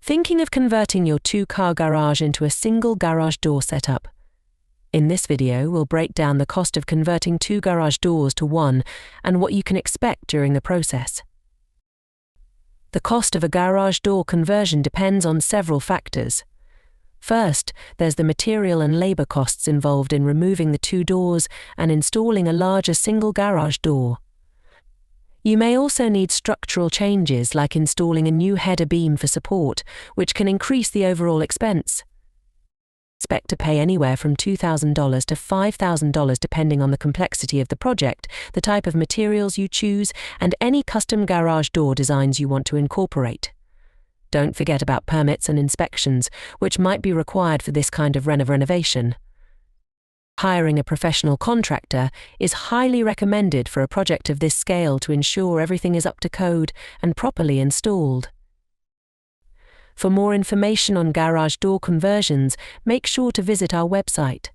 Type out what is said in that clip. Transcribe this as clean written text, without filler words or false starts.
Thinking of converting your two-car garage into a single garage door setup? In this video, we'll break down the cost of converting two garage doors to one and what you can expect during the process. The cost of a garage door conversion depends on several factors. First, there's the material and labor costs involved in removing the two doors and installing a larger single garage door. You may also need structural changes like installing a new header beam for support, which can increase the overall expense. Expect to pay anywhere from $2,000 to $5,000 depending on the complexity of the project, the type of materials you choose, and any custom garage door designs you want to incorporate. Don't forget about permits and inspections, which might be required for this kind of renovation. Hiring a professional contractor is highly recommended for a project of this scale to ensure everything is up to code and properly installed. For more information on garage door conversions, make sure to visit our website.